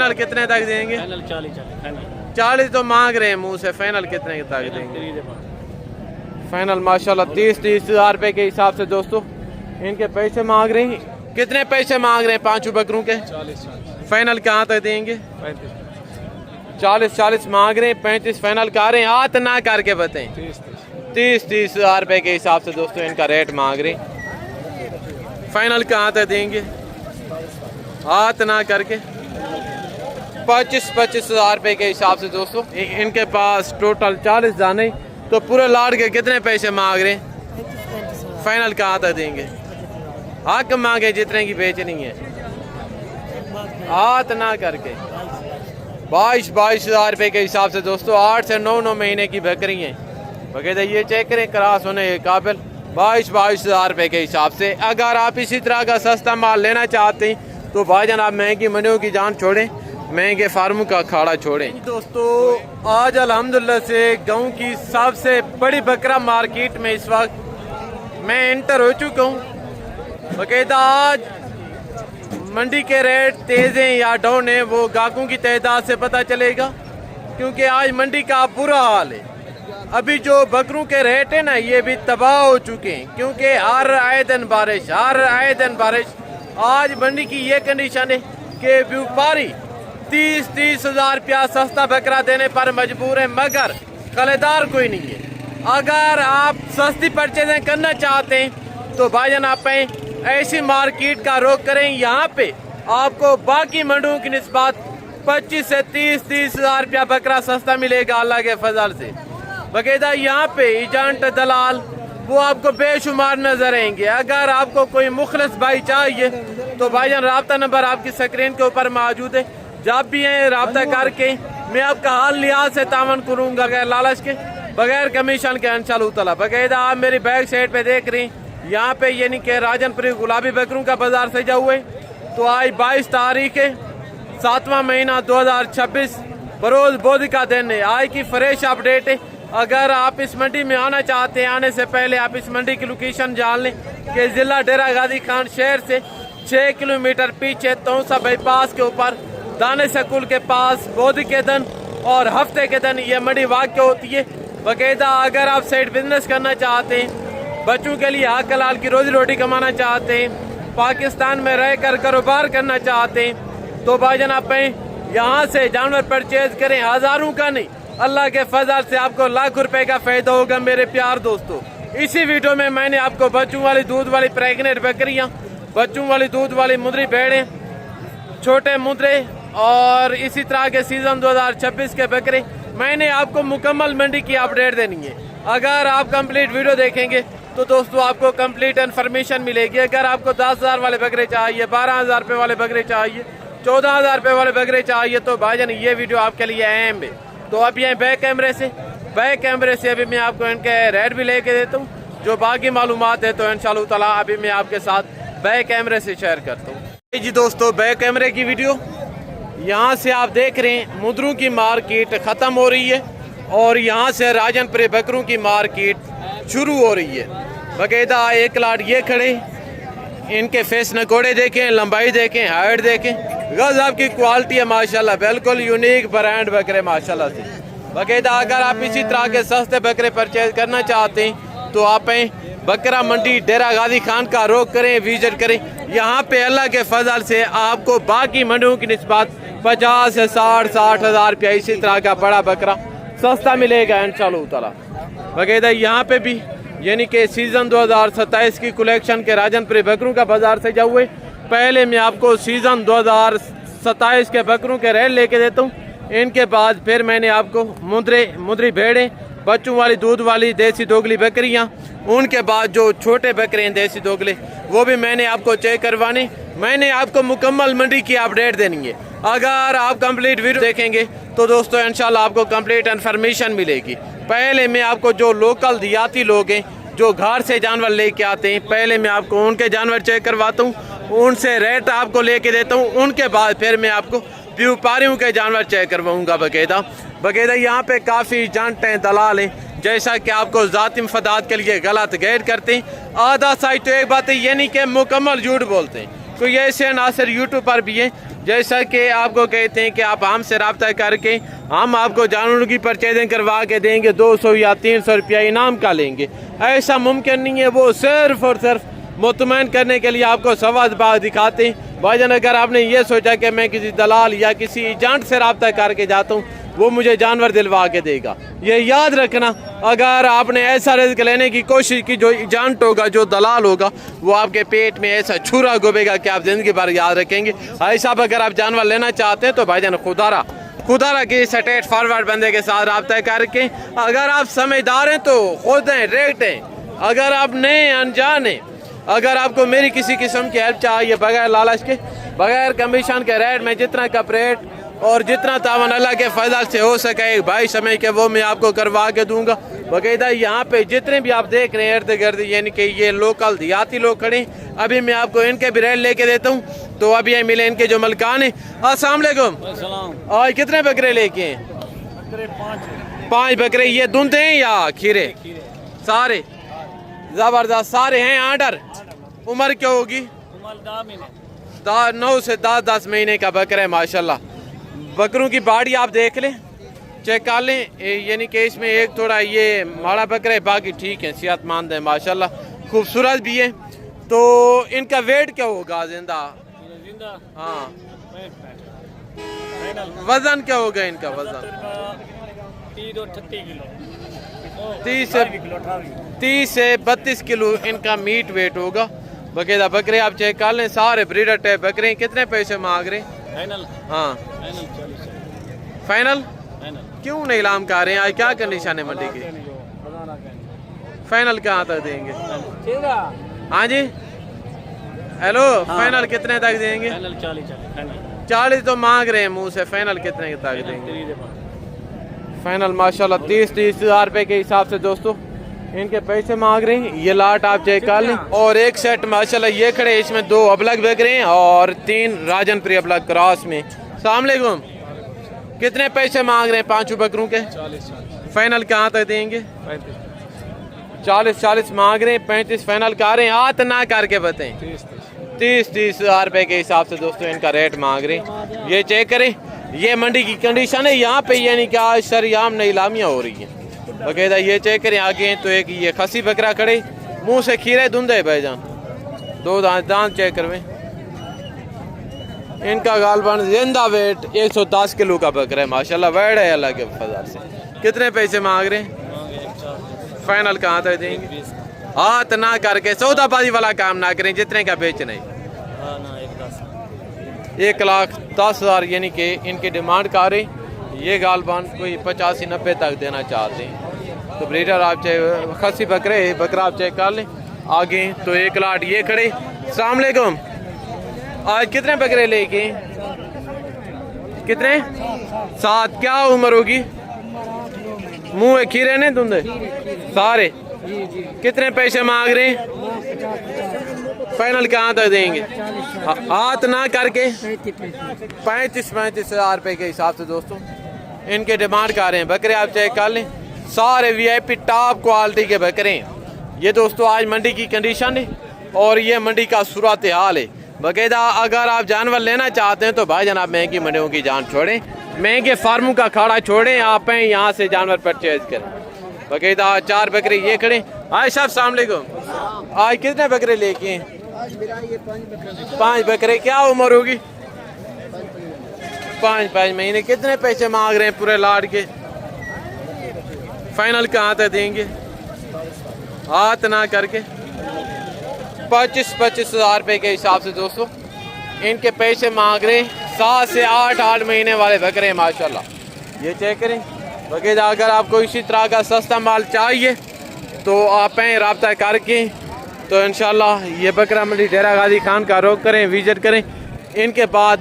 Final कितने तक देंगे? 40 तो मांग रहे हैं मुंह से, फाइनल कितने तक देंगे? फाइनल माशाल्लाह 30-30 हज़ार रुपए के हिसाब से दोस्तों इनके पैसे मांग रहे हैं। कितने पैसे मांग रहे हैं पांचों बकरों के? 40। फाइनल कहाँ तक देंगे? 35। 40 मांग रहे हैं, 35 फाइनल कर रहे हैं। हाथ ना करके बताएं। 30-30 हज़ार रुपए के हिसाब से दोस्तों इनका रेट मांग रहे हैं। फाइनल कहाँ तक देंगे? हाथ ना करके 25-25 हज़ार रुपए के हिसाब से दोस्तों इनके पास टोटल 40 दाने। तो पूरे लाड़ के कितने पैसे मांग रहे हैं? फाइनल कहाँ तक देंगे? हक मांगे जितने की बेचनी है, हाथ ना करके 22-22 हज़ार रुपए के हिसाब से दोस्तों 8 से 9 महीने की बकरी हैं। बकायदा ये चेक करें, क्रॉस होने के काबिल 22-22 हज़ार रुपए के हिसाब से। अगर आप इसी तरह का सस्ता माल लेना चाहते हैं तो भाईजान आप महंगी मंडियों की जान छोड़ें, महंगे फार्मों का अखाड़ा छोड़ें। दोस्तों आज अल्हम्दुलिल्लाह से गांव की सबसे बड़ी बकरा मार्केट में इस वक्त मैं एंटर हो चुका हूं। बकायदा आज मंडी के रेट तेज हैं या डाउन है वो गाहकों की तादाद से पता चलेगा, क्योंकि आज मंडी का बुरा हाल है। अभी जो बकरों के रेट है ना ये भी तबाह हो चुके हैं, क्योंकि हर आए दिन बारिश। आज मंडी की ये कंडीशन है कि व्यापारी 30-30 हज़ार रुपया सस्ता बकरा देने पर मजबूर है, मगर खरीदार कोई नहीं है। अगर आप सस्ती परचेजिंग करना चाहते हैं तो भाईजान आप ऐसी मार्केट का रुख करें। यहाँ पे आपको बाकी मंडियों की निस्बत 25 से 30 हज़ार रुपया बकरा सस्ता मिलेगा अल्लाह के फजल से। बकायदा यहाँ पे एजेंट दलाल वो आपको बेशुमार नजर आएंगे। अगर आपको कोई मुखलिस भाई चाहिए तो भाईजान राब्ता नंबर आपकी स्क्रीन के ऊपर मौजूद है, जब भी हैं राब्ता करके मैं आपका हाल लिहाज से तावन करूँगा, बगैर लालच के, बगैर कमीशन के इंशाअल्लाह ताला। बकायदा आप मेरी बैक साइड पे देख रही हैं, यहाँ पे यानी कि राजनपुरी गुलाबी बकरों का बाजार सजा हुआ है। तो आज 22 तारीख है, 7वां महीना 2026 बरोज बोध का दिन है। आज की फ्रेश अपडेट है। अगर आप इस मंडी में आना चाहते हैं, आने से पहले आप इस मंडी की लोकेशन जान लें कि जिला डेरा गाजी खान शहर से 6 किलोमीटर पीछे तौसा बाईपास के ऊपर दाने स्कूल के पास बोध के दिन और हफ्ते के दिन ये मंडी वाक़ होती है। बाकायदा अगर आप साइड बिजनेस करना चाहते हैं, बच्चों के लिए हक हलाल की रोजी रोटी कमाना चाहते हैं, पाकिस्तान में रहकर कारोबार करना चाहते हैं, तो भाईजान आप यहाँ से जानवर परचेज करें। हज़ारों का नहीं, अल्लाह के फजल से आपको लाखों रुपए का फायदा होगा मेरे प्यार दोस्तों। इसी वीडियो में मैंने आपको बच्चों वाली दूध वाली प्रेग्नेंट बकरियां, बच्चों वाली दूध वाली मुद्री भेड़ें, छोटे मुद्रे और इसी तरह के सीजन 2026 के बकरे मैंने आपको मुकम्मल मंडी की अपडेट देनी है। अगर आप कंप्लीट वीडियो देखेंगे तो दोस्तों आपको कंप्लीट इन्फॉर्मेशन मिलेगी। अगर आपको 10,000 वाले बकरे चाहिए, 12,000 रुपये वाले बकरे चाहिए, 14,000 रुपये वाले बकरे चाहिए तो भाईजान ये वीडियो आपके लिए अहम है। तो अब ये बैक कैमरे से अभी मैं आपको इनके रेट भी लेके देता हूँ, जो बाकी मालूमात है तो इंशाअल्लाह ताला अभी मैं आपके साथ बैक कैमरे से शेयर करता हूँ। जी दोस्तों बैक कैमरे की वीडियो यहाँ से आप देख रहे हैं, मुद्रों की मार्केट ख़त्म हो रही है और यहाँ से राजनपुरे बकरों की मार्केट शुरू हो रही है। बाकायदा एक लाट ये खड़े, इनके फेस नकोड़े देखें, लंबाई देखें, हाइट देखें, गज़ब की क्वालिटी है माशाल्लाह, बिल्कुल यूनिक ब्रांड बकरे माशाल्लाह से। बाकायदा अगर आप इसी तरह के सस्ते बकरे परचेज करना चाहते हैं तो आप बकरा मंडी डेरा गाजी खान का रुख करें, विजिट करें। यहाँ पे अल्लाह के फजल से आपको बाकी मंडियों की निस्बत 50 से 60 हज़ार रुपया इसी तरह का बड़ा बकरा सस्ता मिलेगा इंशाअल्लाह ताला। बाकायदा यहाँ पे भी यानी कि सीज़न 2027 की कलेक्शन के राजनपुरी बकरों का बाजार सजा हुए। पहले मैं आपको सीज़न 2027 के बकरों के रेट लेके देता हूँ, इनके बाद फिर मैंने आपको मुद्री भेड़ें, बच्चों वाली दूध वाली देसी दोगली बकरियाँ, उनके बाद जो छोटे बकरे हैं देसी दोगले वो भी मैंने आपको चेक करवाने, मैंने आपको मुकम्मल मंडी की अपडेट देनी है। अगर आप कंप्लीट वीडियो देखेंगे तो दोस्तों इंशाल्लाह आपको कंप्लीट इन्फॉर्मेशन मिलेगी। पहले मैं आपको जो लोकल देहाती लोग हैं जो घर से जानवर लेके आते हैं, पहले मैं आपको उनके जानवर चेक करवाता हूँ, उनसे रेट आपको लेके देता हूँ, उनके बाद फिर मैं आपको व्यापारियों के जानवर चेक करवाऊँगा। बाकायदा यहाँ पे काफ़ी एजेंट हैं, दलाल हैं, जैसा कि आपको ज़ाती मफादात के लिए गलत गाइड करते हैं। आधा साइड तो एक बात है ये नहीं कि मुकम्मल झूठ बोलते हैं, तो ये ऐसे नासिर यूट्यूब पर भी हैं जैसा कि आपको कहते हैं कि आप हमसे रब्ता करके हम आपको जानवरों की परचेजिंग करवा के देंगे, 200 या 300 रुपया इनाम का लेंगे, ऐसा मुमकिन नहीं है। वो सिर्फ और सिर्फ मुतमईन करने के लिए आपको सवाद बाग दिखाते हैं। भाईजान अगर आपने ये सोचा कि मैं किसी दलाल या किसी एजेंट से रब्ता करके जाता हूँ वो मुझे जानवर दिलवा के देगा, ये याद रखना। अगर आपने ऐसा रिस्क लेने की कोशिश की, जो एजेंट होगा, जो दलाल होगा, वो आपके पेट में ऐसा छुरा गोबेगा कि आप जिंदगी भर याद रखेंगे। ऐसा अगर आप जानवर लेना चाहते हैं तो भाईजान खुदारा की स्ट्रेट फॉरवर्ड बंदे के साथ रब्ता करके, अगर आप समझदार हैं तो खुद हैं, रेट हैं। अगर आप नए अनजान हैं, अगर आपको मेरी किसी किस्म की हेल्प चाहिए, बगैर लालच के, बगैर कमीशन के रेट में जितना कप रेट और जितना तावन अल्लाह के फजल से हो सके भाई समय के वो मैं आपको करवा के दूंगा। बाकायदा यहाँ पे जितने भी आप देख रहे हैं इर्द गिर्द, यानी कि ये लोकल देहाती लोग खड़े, अभी मैं आपको इनके भी रेट लेके देता हूँ। तो अभी ये मिले इनके जो मलकान है। अस्सलाम वालेकुम। आज कितने बकरे लेके हैं? 5 बकरे। ये दूध हैं या खीरे? सारे जबरदस्त, सारे हैं आर्डर। उम्र क्या होगी? 9 से 10 महीने का बकरा है माशाल्लाह। बकरों की बाड़ी आप देख लें, चेक कर लें, यानी कि इसमें एक थोड़ा ये माड़ा बकरा है, बाकी ठीक है, सेहतमंद है माशाल्लाह, खूबसूरत भी है। तो इनका वेट क्या होगा जिंदा? हाँ, वजन क्या होगा इनका? वजन 30 से 32 किलो इनका मीट वेट होगा। बकायदा बकरे आप चेक कर लें, सारे ब्रीडर टाइप बकरे। कितने पैसे मांग रहे? फाइनल? हाँ फाइनल। क्यों नहीं ऐलान कर रहे हैं? आज क्या कंडीशन है मंडी की? फाइनल कहाँ तक देंगे? हाँ जी, हेलो, फाइनल कितने तक देंगे? 40 तो मांग रहे हैं मुंह से, फाइनल कितने तक देंगे? फाइनल माशाल्लाह 30 हज़ार रुपए के हिसाब से दोस्तों इनके पैसे मांग रहे हैं। ये लाट आप चेक कर लें। और एक सेट माशाल्लाह ये खड़े, इसमें 2 अबलग बकरे हैं और 3 राजनपुरी अबलग क्रॉस में। अस्सलाम वालेकुम। कितने पैसे मांग रहे हैं 5 बकरों के? 40। फाइनल कहाँ तक देंगे? 40 मांग रहे हैं, 35 फाइनल कर रहे हैं। हाथ ना करके बताएं। 30 हज़ार रुपए के हिसाब से दोस्तों इनका रेट मांग रहे हैं। ये चेक करें, ये मंडी की कंडीशन है यहाँ पे, यानी कि आज शरियाम नीलामियाँ हो रही हैं बकायदा। ये चेक करें आगे तो एक ये खसी बकरा खड़े, मुंह से खीरे धुंधे भाईजान, 2 दांत चेक करवे। इनका गालबान जिंदा वेट 110 किलो का बकरा है माशाल्लाह, वेट है अल्लाह के फजल से। कितने पैसे मांग रहे हैं? फाइनल कहाँ तक देंगे? हाथ ना करके सौदाबाजी वाला काम ना करें, जितने का बेचना है। 1,10,000 यानी कि इनकी डिमांड कर रहे। ये गालबान कोई 85-90 तक देना चाहते हैं। तो ब्रीडर आप चाहे खसी बकरा आप चेक कर लें आगे तो 1 लाख ये खड़े। अस्सलाम वालेकुम। आज कितने बकरे लेके? कितने? 7। क्या उम्र होगी? मुंह है खीरे ने धुंधे सारे। कितने पैसे मांग रहे हैं? फाइनल कहाँ तक देंगे? हाथ ना करके 35 हज़ार रुपए के हिसाब से दोस्तों इनके डिमांड कर रहे हैं। बकरे आप चेक कर लें, सारे वीआईपी टॉप क्वालिटी के बकरे हैं। ये दोस्तों आज मंडी की कंडीशन है और ये मंडी का सूरत हाल है बकायदा। अगर आप जानवर लेना चाहते हैं तो भाई जनाब महंगी मंडियों की जान छोड़ें, महंगे फार्मों का खाड़ा छोड़ें, आप यहाँ से जानवर परचेज करें बकायदा। 4 बकरे ये खड़े। आज साहब अस्सलाम वालेकुम। आज कितने बकरे लेके हैं? 5 बकरे। क्या उम्र होगी? 5 महीने। कितने पैसे मांग रहे हैं पूरे लाड के? फाइनल कहाँ तक देंगे? हाथ ना करके 25 हज़ार रुपए के हिसाब से दोस्तों इनके पैसे मांग रहे हैं। 7 से 8 महीने वाले बकरे माशाल्लाह। ये चेक करें बकायदा। अगर आपको इसी तरह का सस्ता माल चाहिए तो आप रब्ता करके तो इंशाल्लाह ये बकरा मंडी डेरा गाजी खान का रुख करें, विजिट करें। इनके बाद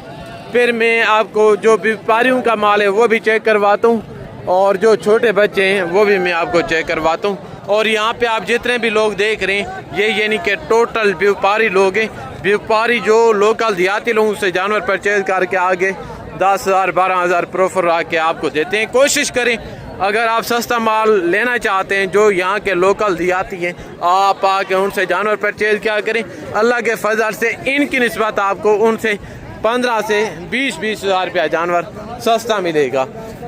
फिर मैं आपको जो व्यापारियों का माल है वो भी चेक करवाता हूँ और जो छोटे बच्चे हैं वो भी मैं आपको चेक करवाता हूँ। और यहाँ पे आप जितने भी लोग देख रहे हैं ये यानी कि टोटल व्यापारी लोग हैं। व्यापारी जो लोकल देहाती लोगों से जानवर परचेज करके आगे 10,000 12,000 प्रोफर रख के आपको देते हैं। कोशिश करें अगर आप सस्ता माल लेना चाहते हैं जो यहाँ के लोकल देहाती हैं, आप आके उनसे जानवर परचेज क्या करें। अल्लाह के फजल से इनकी निस्बत आपको उनसे 15 से 20 हज़ार रुपया जानवर सस्ता मिलेगा।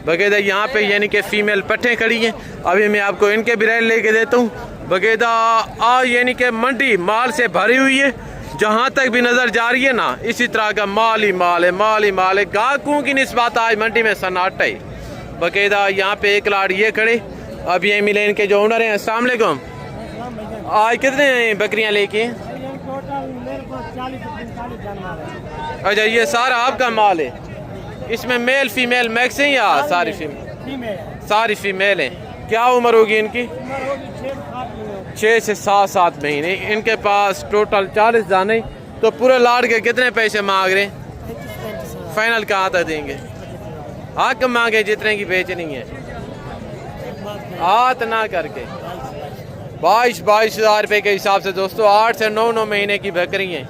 बकायदा यहाँ पे यानी कि फ़ीमेल पट्ठे खड़ी हैं। अभी मैं आपको इनके भी रेट लेके देता हूँ। बकायदा यानी कि मंडी माल से भरी हुई है, जहाँ तक भी नज़र जा रही है ना इसी तरह का माल ही माल है, माल ही माल है। गाहकों की निस्बत आज मंडी में सन्नाटा है। बकायदा यहाँ पे एक लाड़ ये खड़े, अब ये मिले इनके जो ओनर हैं। अस्सलाम वालेकुम। आज कितने बकरियाँ लेके? अच्छा, ये सारा आपका माल है? इसमें मेल फीमेल मैक्स हैं या सारी फीमेल? सारी फीमेल हैं। क्या उम्र होगी इनकी? 6 से 7 महीने। इनके पास टोटल 40 दाने। तो पूरे लाड़ के कितने पैसे मांग रहे हैं? फाइनल कहाँ तक देंगे? हक मांगे जितने की बेचनी है, हाथ ना करके। 22 हज़ार रुपये के हिसाब से दोस्तों 8 से 9 महीने की बकरी हैं।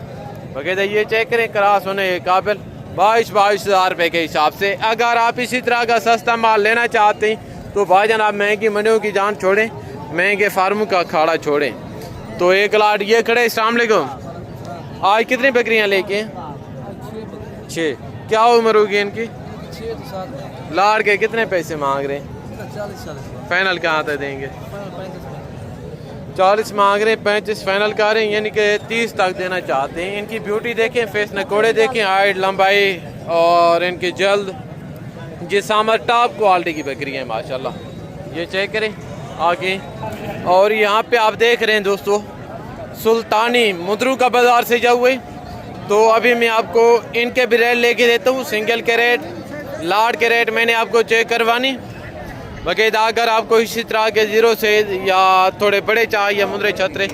बकायदा ये चेक करें, क्रॉस होने के काबिल। 22 हज़ार रुपये के हिसाब से। अगर आप इसी तरह का सस्ता माल लेना चाहते हैं तो भाईजान आप महंगी मंडियों की जान छोड़ें, महंगे फार्मों का खाड़ा छोड़ें। तो एक लाट ये खड़े। अस्सलाम वालेकुम। आज कितनी बकरियां लेके? 6। क्या उम्र होगी इनकी? 6 लाड़ के कितने पैसे मांग रहे हैं? 40। फाइनल कहाँ तक देंगे? 40 मांग रहे हैं, 35 फाइनल कर रहे हैं, यानी कि 30 तक देना चाहते हैं। इनकी ब्यूटी देखें, फेस नकोड़े देखें, हाइट लंबाई और इनकी जल्द जिसामत टॉप क्वालिटी की बकरी है माशाल्लाह। ये चेक करें आगे। और यहाँ पे आप देख रहे हैं दोस्तों सुल्तानी मुद्रू का बाजार से जाए हुए। तो अभी मैं आपको इनके भी रेट लेके देता हूँ। सिंगल के रेट, लाट के रेट मैंने आपको चेक करवानी। बाकायदा अगर आपको इसी तरह के 0 से या थोड़े बड़े चाहिए या मुद्रे छतरे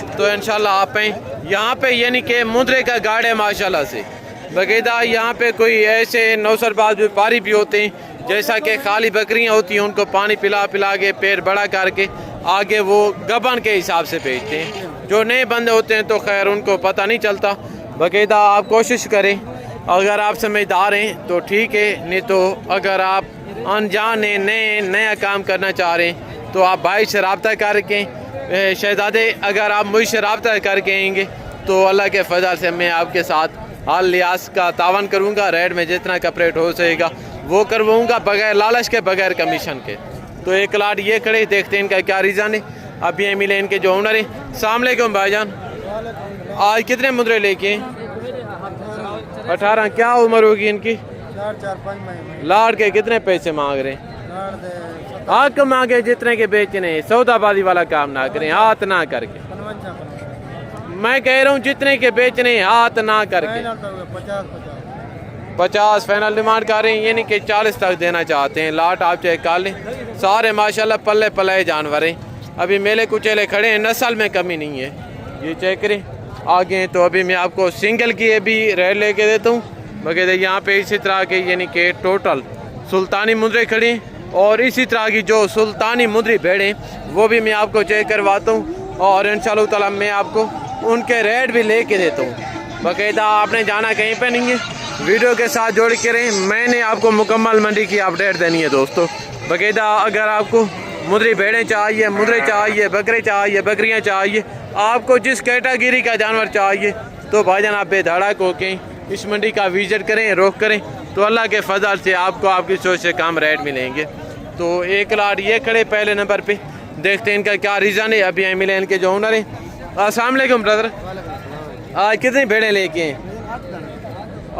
तो इंशाल्लाह आप यहाँ पे यानी कि मुद्रे का गाड़ है माशाल्लाह से। बाकायदा यहाँ पे कोई ऐसे नौसरबाज व्यापारी भी होते हैं जैसा कि खाली बकरियाँ होती हैं, उनको पानी पिला पिला के पेट बड़ा करके आगे वो गबन के हिसाब से बेचते हैं। जो नए बंदे होते हैं तो खैर उनको पता नहीं चलता। बाकायदा आप कोशिश करें, अगर आप समझदार हैं तो ठीक है, नहीं तो अगर आप अनजान नया काम करना चाह रहे हैं तो आप भाई से रब्ता करके शहजादे, अगर आप मुझसे रब्ता करके आएंगे तो अल्लाह के फजल से मैं आपके साथ हाल लिहाज का तावन करूँगा। रेट में जितना कपरेट हो सकेगा वो करवाऊँगा, बगैर लालच के, बगैर कमीशन के। तो एक लाट ये खड़े, देखते हैं इनका क्या रीज़न है। अब ये मिले इनके जो ओनर हैं। अस्सलाम वालेकुम भाईजान। आज कितने मुद्रे लेके? 18। क्या उम्र होगी इनकी? 4-5 महीने। लाड़ के कितने पैसे मांग रहे हैं? हाथ मांगे जितने के बेचने, सौदाबाजी वाला काम ना करें, हाथ ना करके। मैं कह रहा हूँ जितने के बेचने, हाथ ना करके। 50 फाइनल डिमांड कर रहे हैं, यानी कि 40 तक देना चाहते हैं। लाट आप चेक कर लें, सारे माशाल्लाह पल्ले पल्ले जानवर हैं। अभी मेले कुचेले खड़े हैं, नस्ल में कमी नहीं है। ये चेक करें आगे। तो अभी मैं आपको सिंगल की भी रेट लेके देता हूँ। बकायदा यहाँ पे इसी तरह के यानी कि टोटल सुल्तानी मुद्रे खड़ी हैं और इसी तरह की जो सुल्तानी मुद्री भेड़ें वो भी मैं आपको चेक करवाता हूँ और इंशाअल्लाह ताला मैं आपको उनके रेट भी लेके देता हूँ। बाकायदा आपने जाना कहीं पे नहीं है, वीडियो के साथ जोड़ के रहें। मैंने आपको मुकम्मल मंडी की अपडेट देनी है दोस्तों। बाकायदा अगर आपको मुद्री भेड़ें चाहिए, मुद्रे चाहिए, बकरे चाहिए, बकरियाँ चाहिए, आपको जिस कैटेगरी का जानवर चाहिए तो भाईजान आप बेधड़क होके इस मंडी का विजिट करें, रोक करें तो अल्लाह के फजल से आपको आपकी सोच से कम रेट मिलेंगे। तो एक लाट ये खड़े पहले नंबर पे, देखते हैं इनका क्या रीज़न है। अभी यहाँ मिले इनके जो ओनर हैं। अस्सलाम वालेकुम ब्रदर। आज कितनी भेड़ें लेके हैं?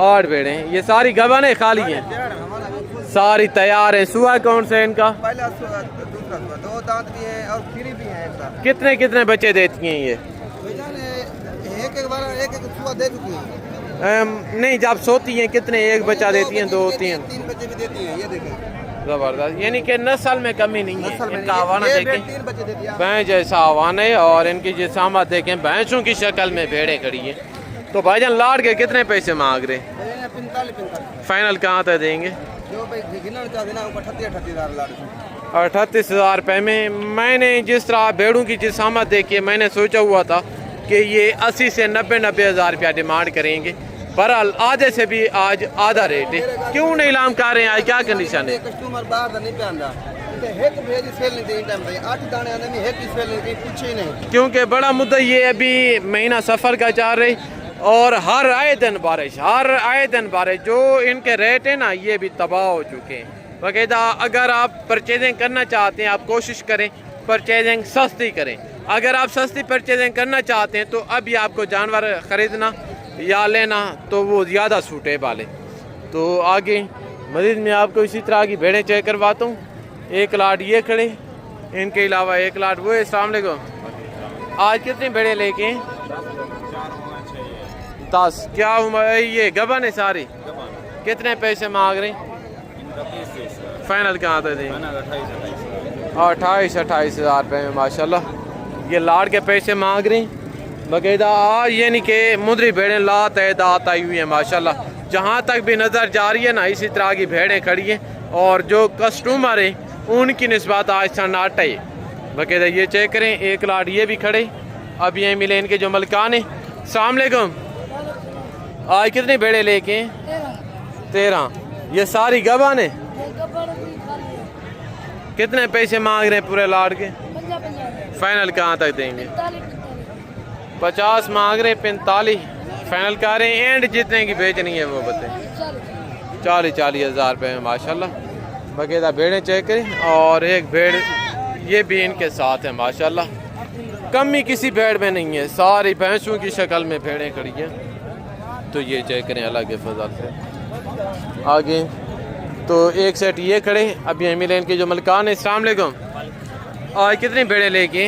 8 भेड़ें। ये सारी गबन है, खाली हैं? सारी तैयार है। सुआ कौन सा है इनका? पहला दूसरा, 2 दांत भी है और फ्री भी है। कितने कितने बच्चे देती हैं ये? एक बार एक सुआ दे चुकी है। नहीं, जब सोती हैं कितने? एक बच्चा देती हैं, 2 3 3 बच्चे भी देती हैं। ये देखें, जबरदस्त, यानी कि नस्ल में कमी नहीं है। इनका आवाना देखें, 3 बच्चे देती है। भैंस जैसा आवाना है और इनकी जिसामत देखें, भैंसों की शक्ल में भेड़ें खड़ी हैं। तो भाईजान लाड़ के कितने पैसे मांग रहे हैं? 45। फाइनल कहाँ तक देंगे? जो भाई गिनना चाहते ना, 38,000 लाड़। 38,000 रुपये में। मैंने जिस तरह भेड़ों की जिसामत देखी है, मैंने सोचा हुआ था कि ये 80 से 90 हज़ार रुपया डिमांड करेंगे। बहरहाल आधे से भी आज आधा रेट है। क्यों नहीं ऐलान कर रहे हैं? आज क्या कंडीशन है? कस्टमर बाहर नहीं पे आंदा, एक भेज सेल नहीं दे टाइम पे 8 दाने आने में एक सेल नहीं पूछे ही नहीं। क्योंकि बड़ा मुद्दा ये अभी महीना सफ़र का चाह रहे और हर आए दिन बारिश, जो इनके रेट है ना ये भी तबाह हो चुके हैं बाकायदा। अगर आप परचेजिंग करना चाहते हैं, आप कोशिश करें परचेजिंग सस्ती करें। अगर आप सस्ती परचेजिंग करना चाहते हैं तो अभी आपको जानवर ख़रीदना या लेना तो वो ज़्यादा सूटेबल है। तो आगे मज़ीद मैं आपको इसी तरह की भेड़ें चेक करवाता हूँ। एक लाट ये खड़े, इनके अलावा एक लाट वो है। अस्सलाम वालेकुम। आज कितनी भेड़ें लेके हैं? 10। क्या उम्र ये गबन है सारी? कितने पैसे मांग रहे हैं? फाइनल कहाँ तक देंगे? 28 हज़ार रुपये में माशाल्लाह ये लाट के पैसे मांग रहे हैं बाकायदा। आज ये नहीं कि मुंदरी भेड़ें ला तैदात आई हुई हैं माशाल्लाह। जहाँ तक भी नज़र जा रही है ना इसी तरह की भेड़ें खड़ी हैं और जो कस्टमर हैं उनकी निस्बत आज सन्नाटा है बाकायदा। ये चेक करें, एक लाट ये भी खड़े, अब ये मिले इनके जो मलकान हैं। अस्सलाम वालेकुम। आज कितनी भेड़ें लेके? 13। ये सारी गबन है? कितने पैसे मांग रहे हैं पूरे लाट के? फाइनल कहाँ तक देंगे? 50 मांग रहे, 45 फाइनल कर रहे हैं। एंड जितने की बेचनी है वो बताएं। 40 हज़ार रुपये में माशाल्लाह बाकायदा भेड़ें चेक करें। और एक भेड़ ये भी इनके साथ है माशाल्लाह, कमी किसी भेड़ में नहीं है, सारी भैंसों की शक्ल में भेड़ें खड़ी हैं। तो ये चेक करें अल्लाह के फजल से। आगे तो एक सेट ये खड़े, अभी हम मिले इनके जो मलकान है। अस्सलाम वालेकुम। आज कितनी भेड़ें लेके?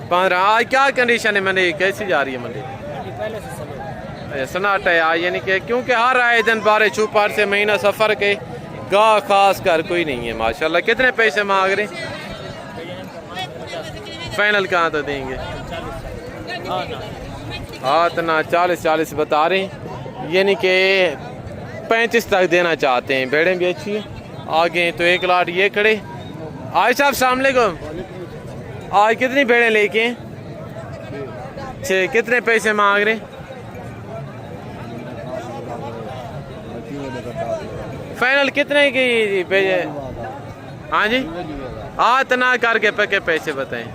15। आज क्या कंडीशन है मंडी, कैसी जा रही है मंडी? सन्नाटा है आज, यानी कि क्योंकि हर आए दिन बारिश ऊपर से महीना सफ़र के गाह खास कर कोई नहीं है माशाल्लाह। कितने पैसे मांग रहे? फाइनल कहाँ तक देंगे? हाँ तो ना 40 बता रहे हैं, यानी कि 35 तक देना चाहते हैं। भेड़ें भी अच्छी हैं। आगे तो एक लाट ये खड़े। आज साहब अस्सलाम वालेकुम। आज कितनी भेड़ें लेके? 6। कितने पैसे मांग रहे? फाइनल कितने की भेजे? हाँ जी, हाथ ना करके पक्के पैसे बताएं।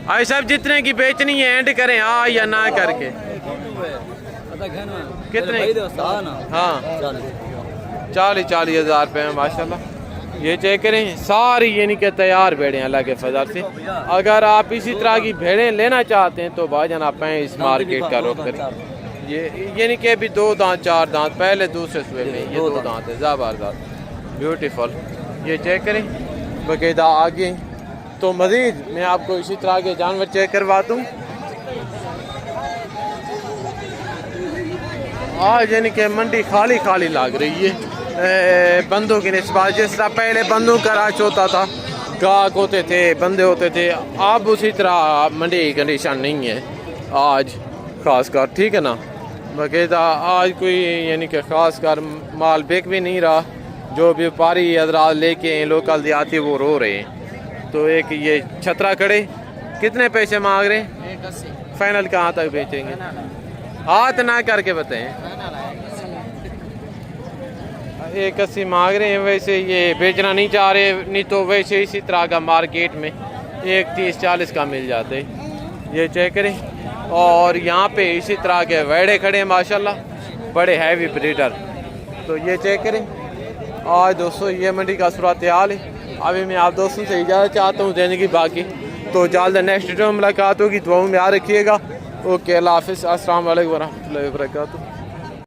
आज साहब जितने की बेचनी है एंड करें, हाँ या ना करके। कितने? हाँ 40 हज़ार रुपये में माशाल्लाह। ये चेक करें, सारी यानी कि तैयार भेड़ें अल्लाह के फजल से। अगर आप इसी तरह की भेड़ें लेना चाहते हैं तो भाईजान आप इस मार्केट का रुख करें। ये यानी कि अभी 2 दांत 4 दांत, पहले दूसरे सुबह में ये 2 दांत है, ज़बरदस्त ब्यूटीफुल। ये चेक करें बाकायदा। आगे तो मज़ीद मैं आपको इसी तरह के जानवर चेक करवाता हूँ। आज यानी कि मंडी खाली लग रही है बंदों की निस्बत। जिस तरह पहले बंदों का रश होता था, गाहक होते थे, बंदे होते थे, अब उसी तरह मंडी की कंडीशन नहीं है आज ख़ास कर, ठीक है ना बाकायदा। आज कोई यानी कि ख़ास कर माल बिक भी नहीं रहा। जो व्यापारी हज़रात लेके लोकल देहाती वो रो रहे हैं। तो एक ये छतरा खड़े, कितने पैसे मांग रहे हैं? फाइनल कहाँ तक बेचेंगे? हाथ ना करके बताएं। 81 मांग रहे हैं। वैसे ये बेचना नहीं चाह रहे, नहीं तो वैसे इसी तरह का मार्केट में 30-40 का मिल जाते। ये चेक करें। और यहाँ पे इसी तरह के वेड़े खड़े हैं माशाल्लाह, बड़े हैवी ब्रीडर। तो ये चेक करें। आज दोस्तों ये मंडी का सूरत हाल है। अभी मैं आप दोस्तों से इजाज़त चाहता हूँ देने की, बाकी तो जल्द नेक्स्ट वीडियो में मुलाकात होगी। दुआओं में याद रखिएगा। ओके, अल्लाह हाफ़िज़। अस्सलाम वालेकुम वरहमतुल्लाहि वबरकातुहू।